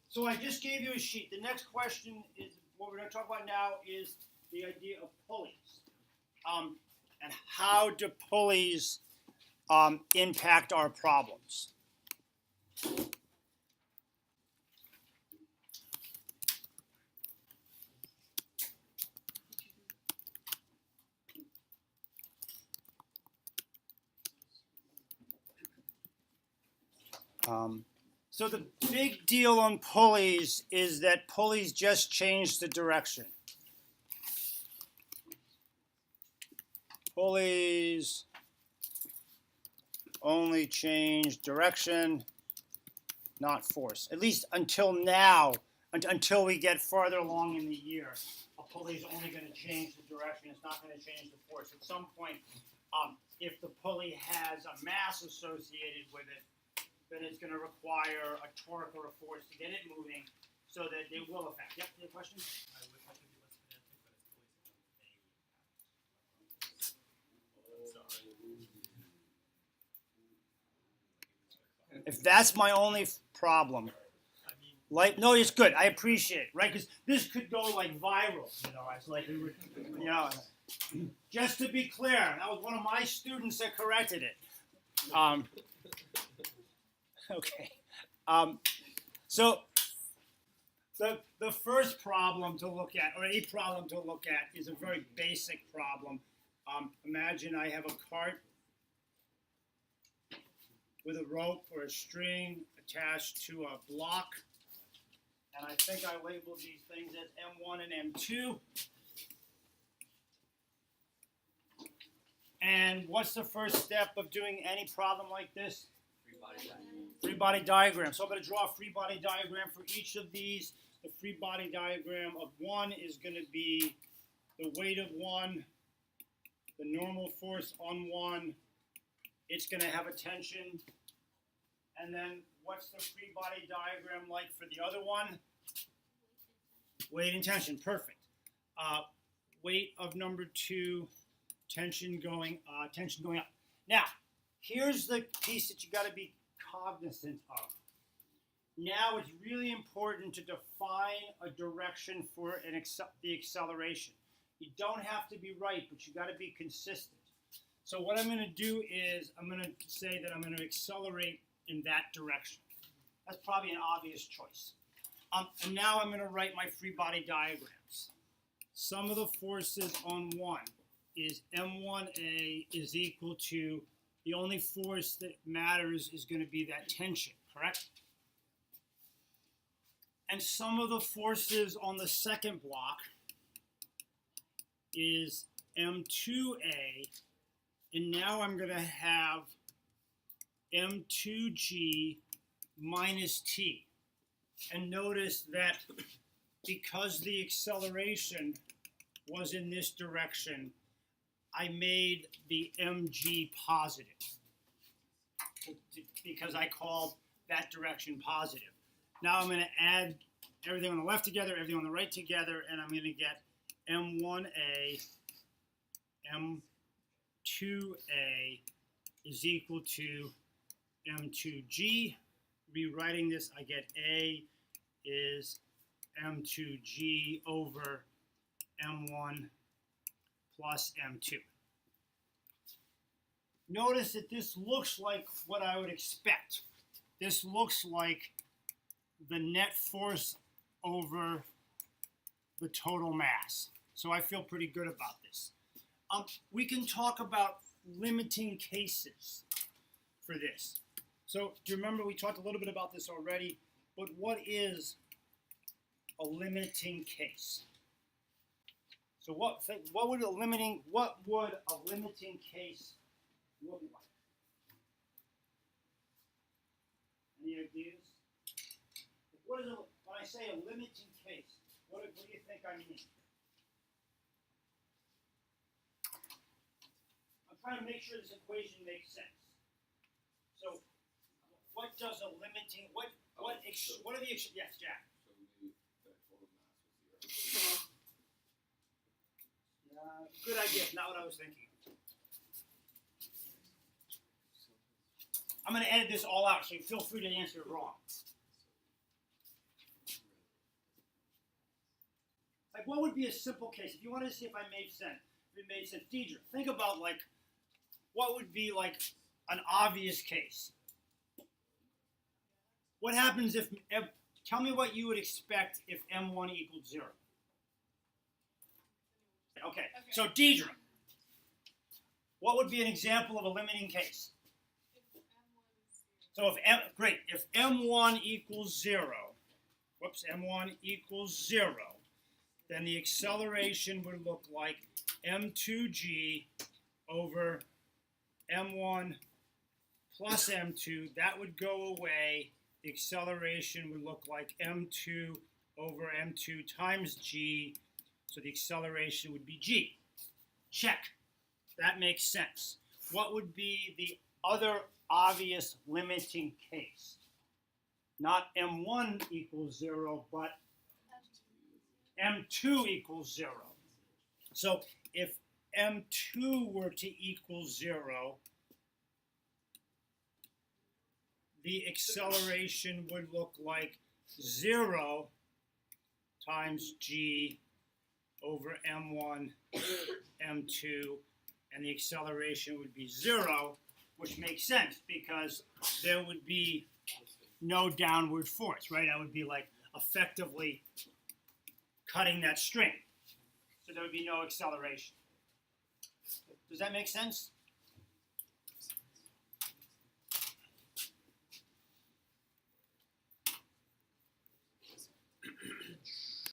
So I just gave you a sheet. The next question is, what we're going to talk about now is the idea of pulleys. And how do pulleys impact our problems? So the big deal on pulleys is that pulleys just change the direction. Pulleys only change direction, not force. At least until now, until we get farther along in the year, a pulley is only going to change the direction. It's not going to change the force. At some point, if the pulley has a mass associated with it, then it's going to require a torque or a force to get it moving so that it will affect. Yep, any question? I wish I could be less pedantic, but it's Sorry. If that's my only problem, like, no, it's good. I appreciate it, right? Because this could go like viral, you know. It's like, you know, just to be clear, that was one of my students that corrected it. Okay. So the first problem to look at, or a problem to look at, is a very basic problem. Imagine I have a cart with a rope or a string attached to a block. And I think I labeled these things as M1 and M2. And what's the first step of doing any problem like this? Free body diagram. So I'm going to draw a free body diagram for each of these. The free body diagram of one is going to be the weight of one, the normal force on one. It's going to have a tension. And then what's the free body diagram like for the other one? Weight and tension. Perfect. Weight of number two, tension going up. Now, here's the piece that you got to be cognizant of. Now it's really important to define a direction for the acceleration. You don't have to be right, but you got to be consistent. So what I'm going to do is I'm going to say that I'm going to accelerate in that direction. That's probably an obvious choice. And now I'm going to write my free body diagrams. Sum of the forces on one is M1A is equal to, the only force that matters is going to be that tension, correct? And sum of the forces on the second block is M2A, and now I'm going to have M2G minus T. And notice that because the acceleration was in this direction, I made the mg positive because I called that direction positive. Now I'm going to add everything on the left together, everything on the right together, and I'm going to get m1a, m2a is equal to m2g. Rewriting this, I get a is m2g over m1 plus m2. Notice that this looks like what I would expect. This looks like the net force over the total mass. So I feel pretty good about this. We can talk about limiting cases for this. So do you remember we talked a little bit about this already, but what is a limiting case? So what would a limiting case look like? Any ideas? What is when I say a limiting case, what do you think I mean? I'm trying to make sure this equation makes sense. So what does a limiting, what are the, yes, Jack? So the total mass was 0. Good idea, not what I was thinking. I'm going to edit this all out, so you feel free to answer it wrong. Like, what would be a simple case? If you wanted to see if I made sense, if it made sense, Deidre, think about, like, what would be, like, an obvious case? What happens if tell me what you would expect if M1 equals 0. Okay, so Deidre, what would be an example of a limiting case? So if M1 equals 0, M1 equals 0, then the acceleration would look like M2G over M1 plus M2. That would go away. The acceleration would look like M2 over M2 times G. So the acceleration would be G. Check. That makes sense. What would be the other obvious limiting case? Not M1 equals 0, but M2 equals 0. So if M2 were to equal 0, the acceleration would look like 0 times G over M1, M2, and the acceleration would be 0, which makes sense because there would be no downward force, right? I would be like effectively cutting that string. So there would be no acceleration. Does that make sense?